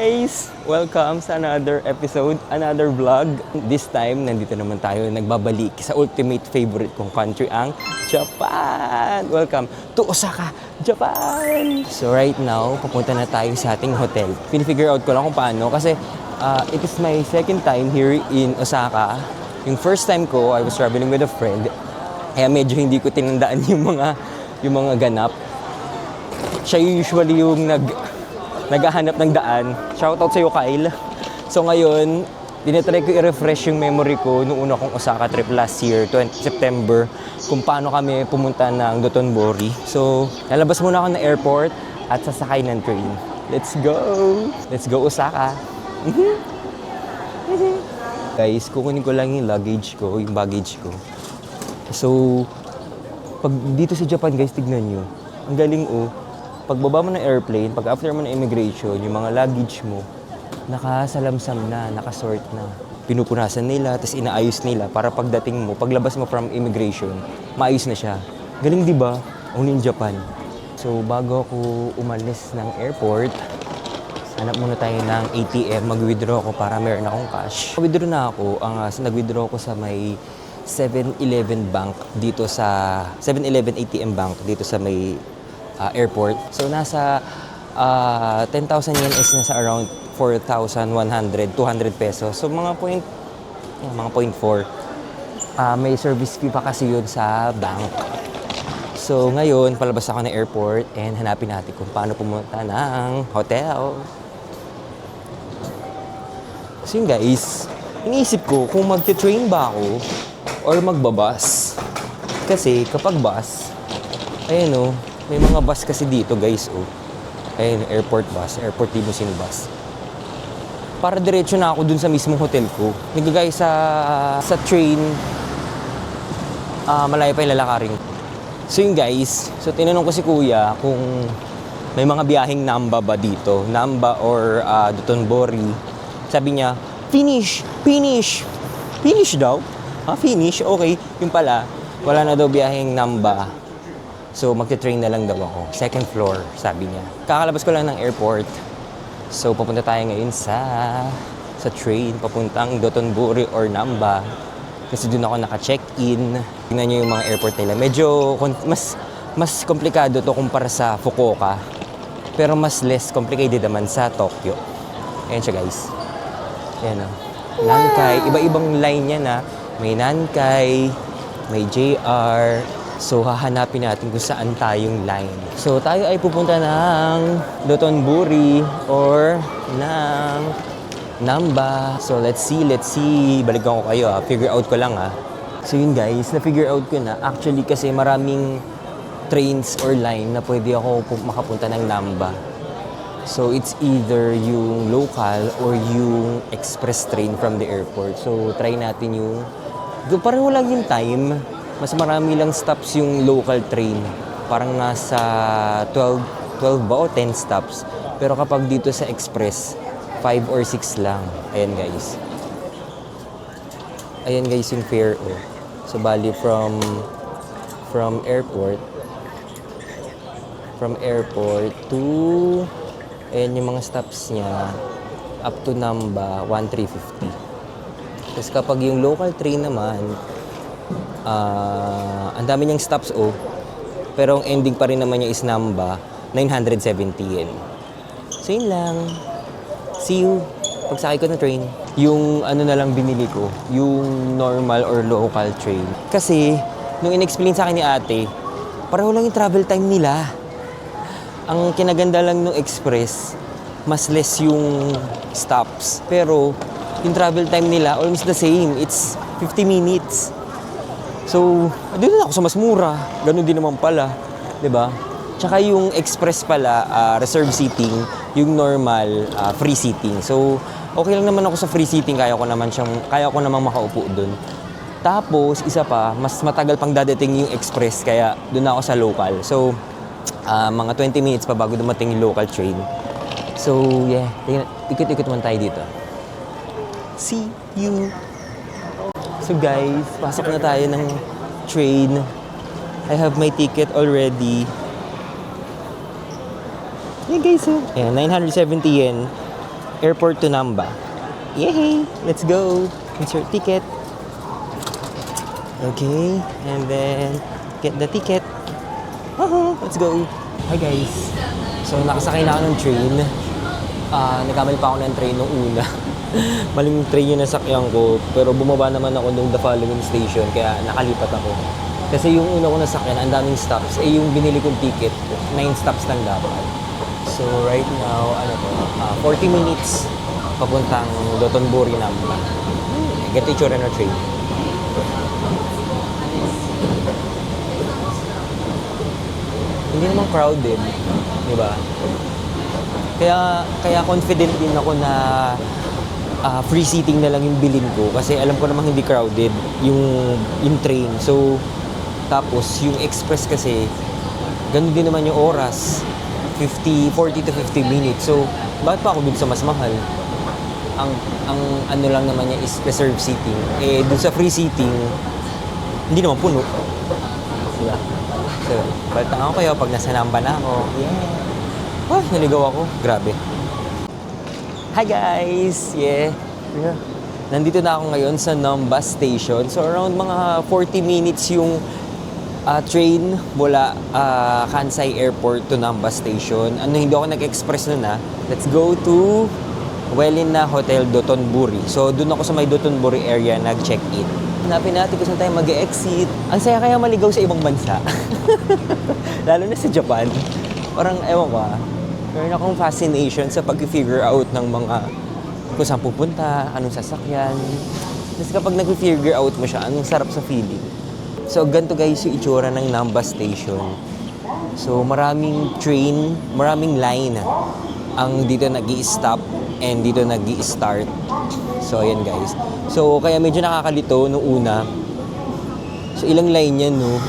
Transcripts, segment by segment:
guys! Welcome sa another episode, another vlog. This time, nandito naman tayo nagbabalik sa ultimate favorite kong country, ang Japan! Welcome to Osaka, Japan! So right now, papunta na tayo sa ating hotel. Pinifigure out ko lang kung paano kasi it is my second time here in Osaka. Yung first time ko, I was traveling with a friend. Kaya medyo hindi ko tinandaan yung mga ganap. Siya usually yung naghahanap ng daan. Shoutout sa'yo, Kyle. So ngayon, tinatry ko i-refresh yung memory ko nung una kong Osaka trip last year, September, kung paano kami pumunta ng Dotonbori. So, lalabas muna ako ng airport at sasakay ng train. Let's go! Let's go, Osaka! Guys, kukunin ko lang yung luggage ko, yung baggage ko. So, pag dito sa Japan, guys, tignan nyo. Ang galing, oh. Pagbaba mo ng airplane, pag after mo ng immigration, yung mga luggage mo, nakasalamsam na, nakasort na. Pinupunasan nila, tapos inaayos nila para pagdating mo, paglabas mo from immigration, maayos na siya. Galing, di ba? Only in Japan. So, bago ako umalis ng airport, hanap muna tayo ng ATM, mag-withdraw ako para meron akong cash. Withdraw na ako, nag-withdraw ako sa may 7-Eleven bank dito sa 7-Eleven ATM bank dito sa may airport. So nasa 10,000 yen is nasa around 4,100, 200 pesos. So mga 0.4. May service fee pa kasi yun sa bank. So ngayon, palabas ako ng airport and hanapin natin kung paano pumunta ng hotel. So yun guys, iniisip ko kung magte-train ba ako or magbabus. Kasi kapag bus, ayun o, may mga bus kasi dito guys, oh. Ayun, airport bus, airport limousine bus. Para diretso na ako dun sa mismong hotel ko. Nagagay sa train, malayo pa yung lalakarin. So yun guys, so tinanong ko si kuya kung may mga biyaheng Namba ba dito. Namba or Dotonbori. Sabi niya, finish daw. Finish? Okay. Yung pala, wala na daw biyaheng Namba. So, magte-train na lang daw ako. Second floor, sabi niya. Kakalabas ko lang ng airport. So, papunta tayo ngayon sa train, papuntang Dotonbori or Namba. Kasi doon ako naka-check-in. Tingnan niyo yung mga airport nila. Medyo mas komplikado to kumpara sa Fukuoka. Pero mas less complicated naman sa Tokyo. Ayan siya, guys. Ayan o. Nankai. Iba-ibang line niya na. May Nankai, may JR. So, hahanapin natin kung saan tayong line. So, tayo ay pupunta ng Dotonbori or ng Namba. So, let's see. Balikan ko kayo, Figure out ko lang, So, yun guys, na-figure out ko na. Actually, kasi maraming trains or line na pwede ako makapunta ng Namba. So, it's either yung local or yung express train from the airport. So, try natin yung... Pareho lang yung time. Mas marami lang stops yung local train. Parang nasa 12 ba o 10 stops. Pero kapag dito sa express, 5 or 6 lang. Ayan guys. Ayan guys yung fare. Oh. So bali from airport to ayan yung mga stops niya up to Namba 1,350. Tapos kapag yung local train naman, ang dami niyang stops, pero ang ending pa rin naman niya is Namba, 970 yen. So yun lang. See you pagsakay ko ng train. Yung na lang binili ko, yung normal or local train. Kasi, nung in-explain sa akin ni ate, pareho lang yung travel time nila. Ang kinaganda lang ng express, mas less yung stops. Pero, yung travel time nila, almost the same. It's 50 minutes. So, dito na ako sa mas mura. Ganun din naman pala. 'Di ba? Tsaka yung express pala, reserve seating. Yung normal, free seating. So, okay lang naman ako sa free seating. Kaya ko namang makaupo dun. Tapos, isa pa, mas matagal pang dadating yung express. Kaya, dun ako sa local. So, mga 20 minutes pa bago dumating yung local train. So, yeah. Ikot-ikot man tayo dito. See you! So guys, pasok na tayo ng train. I have my ticket already. Yan guys, Ayan, 970 yen. Airport to Namba. Yay! Let's go! Insert ticket. Okay, and then get the ticket. Let's go! Hi guys! So nakasakay na ako ng train. Nagkamali pa ako ng train nung una. Maling train yung nasakyan ko, pero bumaba naman ako nung the following station, kaya nakalipat ako. Kasi yung una ko nasakyan, ang daming stops. Yung binili kong ticket, 9 stops lang dapat. So right now, 40 minutes papuntang Dotonbori Namba. Get the itsura ng train. Hindi naman crowded, di ba? Kaya confident din ako na free seating na lang yung bilin ko kasi alam ko namang hindi crowded yung train. So tapos yung express kasi ganun din naman yung oras, 40 to 50 minutes. So bakit pa ako dun sa mas mahal? Ang ano lang naman niya is reserved seating. Dun sa free seating hindi naman puno. Diba? So, balik na ako kayo pag nasa Namba na ako. Yeah. Naligaw ako. Grabe. Hi guys! Yeah. Nandito na ako ngayon sa Namba Station. So around mga 40 minutes yung train mula Kansai Airport to Namba Station. Hindi ako nag-express nun Let's go to Welina Hotel Dotonbori. So doon ako sa may Dotonbori area nag-check-in. Hanapin natin kung saan tayo mag-exit. Ang saya kaya maligaw sa ibang bansa. Lalo na sa Japan. Parang ewan ko meron akong fascination sa pag-figure out ng mga kung saan pupunta, anong sasakyan. Kasi kapag nag-figure out mo siya, anong sarap sa feeling. So, ganito guys yung itsura ng Namba Station. So, maraming train, maraming line ang dito nag-i-stop and dito nag-i-start. So, ayan guys. So, kaya medyo nakakalito nung una. So, ilang line yan, no?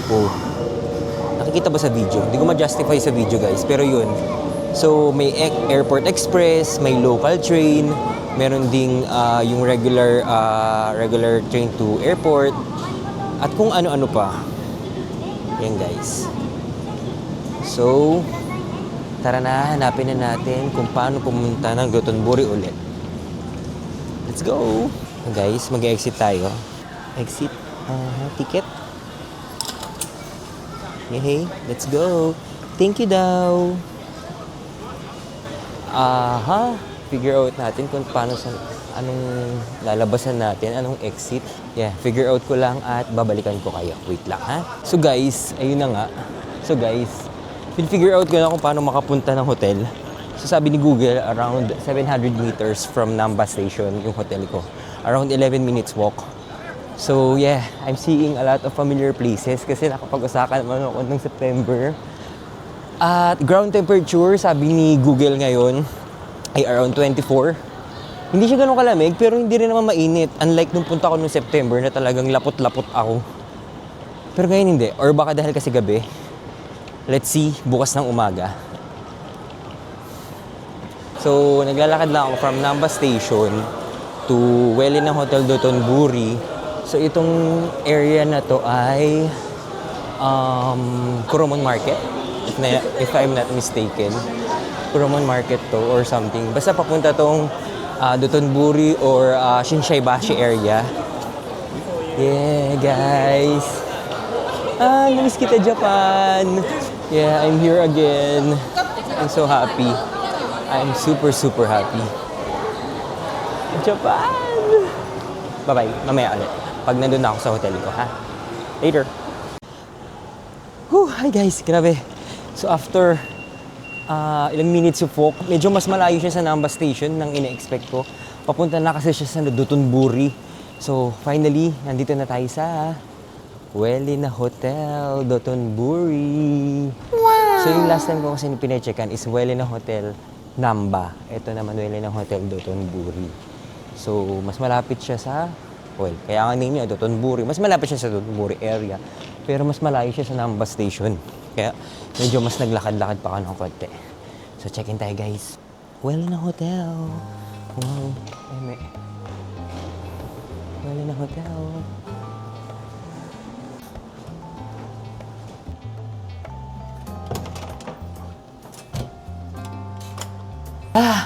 Nakikita ba sa video? Hindi ko ma-justify sa video guys, pero yun. So, may Airport Express, may local train, meron ding yung regular train to airport, at kung ano-ano pa. Yan guys. So, tara na, hanapin na natin kung paano pumunta ng Dotonbori ulit. Let's go! Guys, mag-exit tayo. Exit, ticket. Hey, let's go! Thank you daw! Figure out natin kung paano anong lalabasan natin, anong exit. Yeah, figure out ko lang at babalikan ko kayo. Wait lang So guys, ayun na nga. So guys, figure out ko na kung paano makapunta ng hotel. So sabi ni Google, around 700 meters from Namba Station yung hotel ko. Around 11 minutes walk. So yeah, I'm seeing a lot of familiar places kasi nakapag-Osaka naman ako ng September. At ground temperature, sabi ni Google ngayon, ay around 24. Hindi siya ganun kalamig, pero hindi rin naman mainit. Unlike nung punta ko nung September na talagang lapot-lapot ako. Pero ngayon hindi. Or baka dahil kasi gabi. Let's see, bukas ng umaga. So, naglalakad lang ako from Namba Station to Welina Hotel Dotonbori. So, itong area na to ay Kuromon Market. If I'm not mistaken, Kuromon Market to or something. Basta papunta tong Dotonbori or Shinsaibashi area. Yeah, guys. Namiss kita, Japan. Yeah, I'm here again. I'm so happy. I'm super, super happy. Japan! Bye-bye. Mamaya ulit. Pag nandun na ako sa hotel ko, ha? Later. Hi guys, grabe. So after ilang minutes of walk, medyo mas malayo siya sa Namba Station nang ina-expect ko. Papunta na kasi siya sa Dotonbori. So finally, nandito na tayo sa Welina Hotel Dotonbori. Wow! So yung last time ko kasi pinecheckan is Welina Hotel Namba. Ito naman Welina Hotel Dotonbori. So mas malapit siya sa kaya ang name niya Dotonbori. Mas malapit siya sa Dotonbori area. Pero mas malayo siya sa Namba Station. Kaya medyo mas naglakad-lakad pa ako ng konti. So check-in tayo guys. Welina Hotel. Wow. Welina Hotel.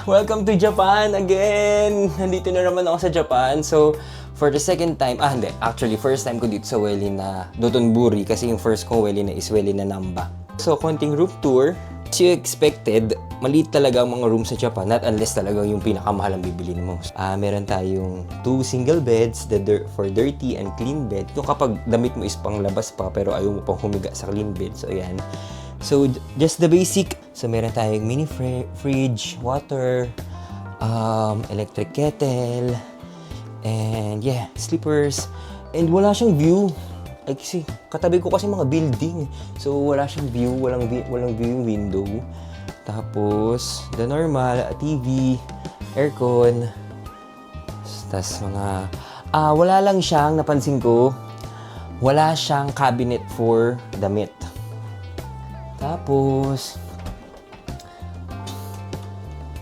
Welcome to Japan again! Nandito na naman ako sa Japan. So, for the second time, hindi. Actually, first time ko dito sa Welly na Dotonbori kasi yung first kong Welly na is Welly na Namba. So, konting room tour. As you expected, maliit talaga ang mga room sa Japan. Not unless talaga yung pinakamahal ang bibilin mo. Meron tayong 2 single beds for dirty and clean bed. Yung kapag damit mo is panglabas pa pero ayaw mo pang humiga sa clean bed. So, ayan. So, just the basic. So, meron tayong mini fridge, water, electric kettle, and yeah, sleepers. And wala siyang view. Ay, kasi katabi ko kasi mga building. So, wala siyang view, walang view window. Tapos, the normal, TV, aircon. Tapos mga, wala lang siyang, napansin ko, wala siyang cabinet for damit. Tapos,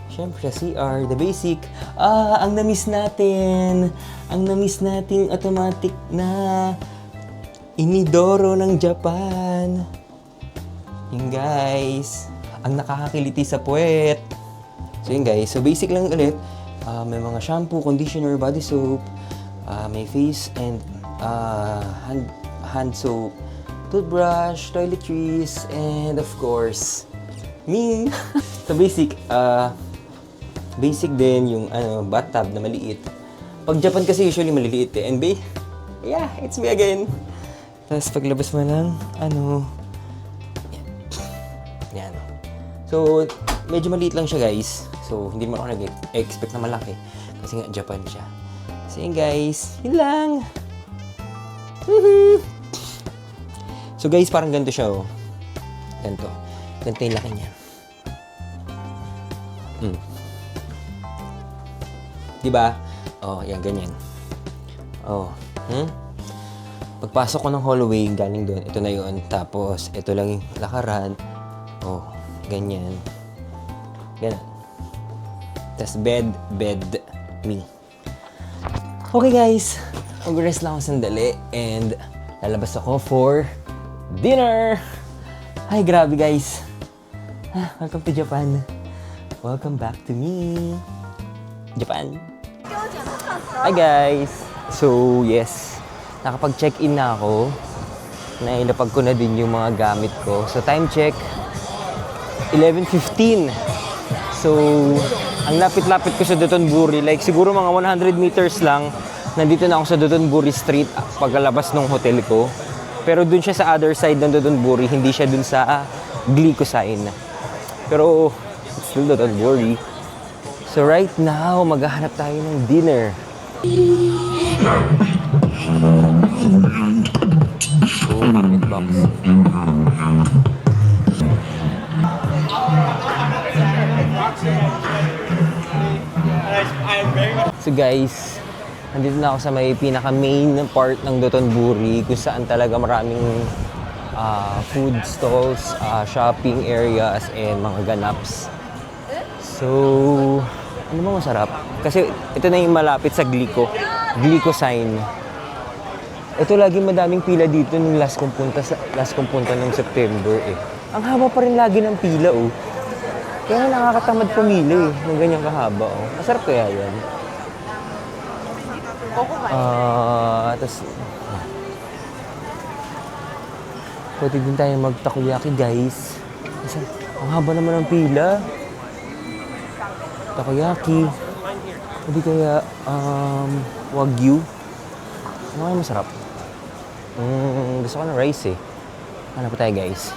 syempre, CR, the basic. Ang na-miss natin. Ang na-miss nating automatic na inidoro ng Japan. Yun, guys. Ang nakakakiliti sa puwet. So, yun, guys. So, basic lang ulit. May mga shampoo, conditioner, body soap. May face and hand soap. Toothbrush, toiletries, and of course, me. So basic din yung bathtub na maliit. Pag Japan kasi usually maliliit eh. And yeah, it's me again. Tapos paglabas mo lang, yan. So, medyo maliit lang siya, guys. So, hindi naman ako nag-expect na malaki. Kasi nga, Japan siya. So, yun, guys. Yun lang. So guys, parang ganito siya, oh. Ganito. Ganito yung laki niya. Diba? Oh, yan, ganyan. Oh. Pagpasok ko ng hallway, galing doon, ito na yun. Tapos, ito lang yung lakaran. Oh, ganyan. Ganyan. Tapos, bed, me. Okay, guys. Mag-rest lang ako sandali. And, lalabas ako for dinner! Ay, grabe guys. Welcome to Japan. Welcome back to me. Japan. Hi guys. So, yes. Nakapag-check-in na ako. Nailapag ko na din yung mga gamit ko. So, time check. 11:15. So, ang lapit-lapit ko sa Dotonbori. Like, siguro mga 100 meters lang. Nandito na ako sa Dotonbori Street pagkalabas ng hotel ko. Pero dun siya sa other side ng Dotonbori, hindi siya dun sa Glycosine. Pero, it's still Dotonbori. So right now, maghahanap tayo ng dinner. Oh, magnet box. So guys, nandito na ako sa may pinaka-main part ng Dotonbori kung saan talaga maraming food stalls, shopping areas, and mga ganaps. So, ano ba masarap? Kasi ito na yung malapit sa Glycosine. Ito lagi madaming pila dito nung last kong punta ng September eh. Ang haba pa rin lagi ng pila oh. Kaya nakakatamad pumili eh, ng ganyang kahaba oh. Masarap kaya yan. Tapos pwede din tayo mag-takoyaki guys. Kasi ang haba naman ng pila. Takoyaki. Hindi kaya wagyu. Ano kaya masarap? Gusto ko ng rice eh. Ano pa tayo guys?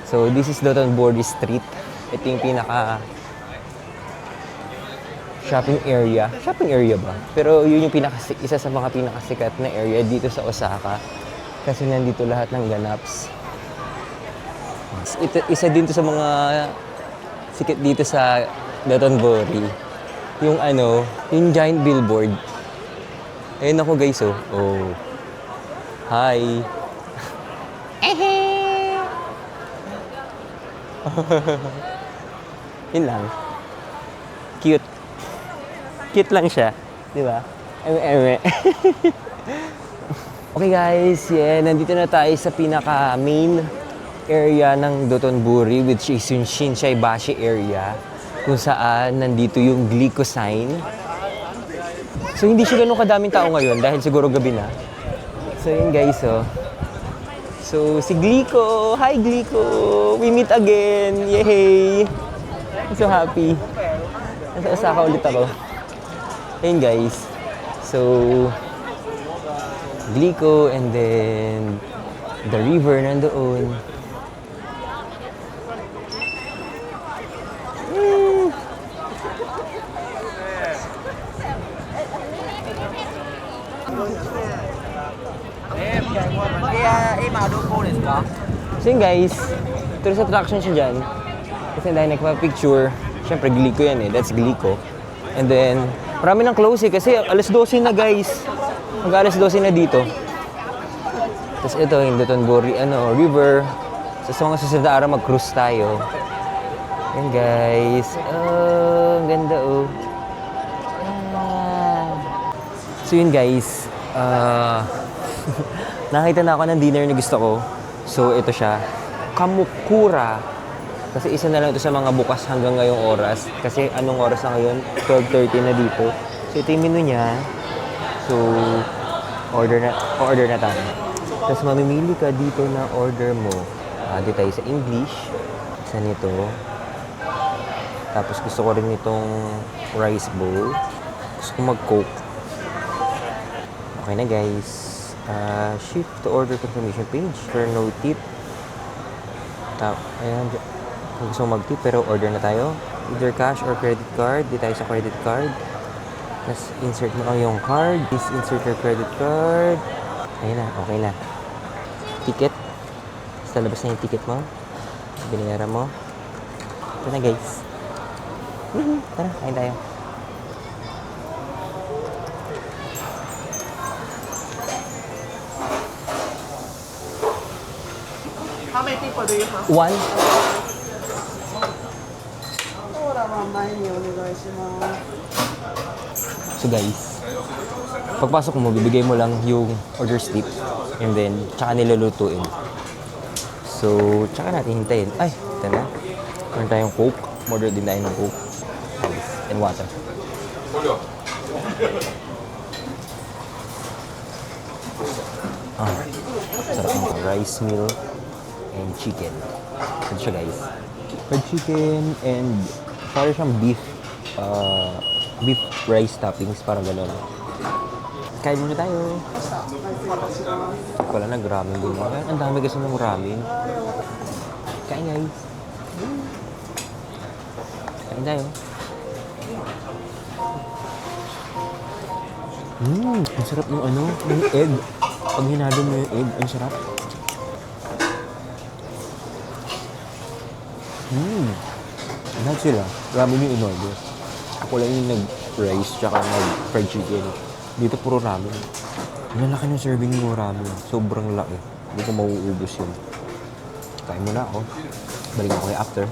So this is Dotonbori Street. Ito yung pinaka shopping area. Shopping area ba? Pero yun yung isa sa mga pinakasikat na area dito sa Osaka. Kasi nandito lahat ng ganaps. Isa din to sa mga sikat dito sa Dotonbori. Yung yung giant billboard. Ayun ako guys oh. Oh. Hi. Yun lang. Cute. Cute lang siya. Di ba? Okay guys, yeah, nandito na tayo sa pinaka-main area ng Dotonbori, which is yung Shinsaibashi area, kung saan nandito yung Glico sign. So hindi siya ganun kadaming tao ngayon dahil siguro gabi na. So yun guys, oh. So si Glico, hi Glico! We meet again! Yay! I'm so happy. Nasa Osaka ulit ako. Ayun guys. So Glico and then the river nandoon. So yun guys, tourist attraction siya dyan. Kasi dahil nagpa-picture, syempre Glico yan eh, that's Glico. And then, marami nang close eh, kasi alas 12 na guys. Mag-alas 12 na dito. Tapos ito, yung Dotonbori, river. So sa mga susunod na araw, mag-cruise tayo. Yan guys. Oh, ang ganda oh. So yun guys, nakita na ako ng dinner na gusto ko. So ito siya, Kamukura. Kasi isa na lang ito sa mga bukas hanggang ngayong oras. Kasi anong oras na ngayon? 12:30 na dito. So ito yung menu niya. So order na tayo. Tapos mamimili ka dito na order mo. Dito tayo sa English. Isa nito. Tapos gusto ko rin itong rice bowl. Gusto ko mag-coke. Okay na guys. Shift to order confirmation page for no tip. Ayan. Kung gusto mo mag-tip pero order na tayo. Either cash or credit card. Di tayo sa credit card. Tapos insert mo lang yung card. Please insert your credit card. Ayun na. Okay na. Ticket. Basta labas na yung ticket mo. Binayaran mo. Ito na guys. Tara, kain tayo. How many people do you have? One. そうだ、まあ前にお願いします。 So guys, pagpasok mo, bibigay mo lang yung order slip and then tsaka nilulutuin. So, tsaka natin hintayin. Ay, ito na. Meron tayong Coke. Order din tayo ng Coke. And water. Sarap ng rice meal and chicken. Ito siya guys. Fried chicken and parang siyang beef rice toppings, parang gano'n. Kain muna tayo. Wala na, ramen din mo. Ang dami kasi ng ramen. Kain guys. Kain tayo. Ang sarap ng ng egg. Pag hinalo mo yung egg, ang sarap. Lahat sila. Ramen yung in-order. Ako lang yung nag-rice tsaka nag-fried chicken. Dito puro ramen. Ang laki ng serving mo ramen. Sobrang laki. Hindi ko mauubos yun. Kain muna ako. Balik ako kay after.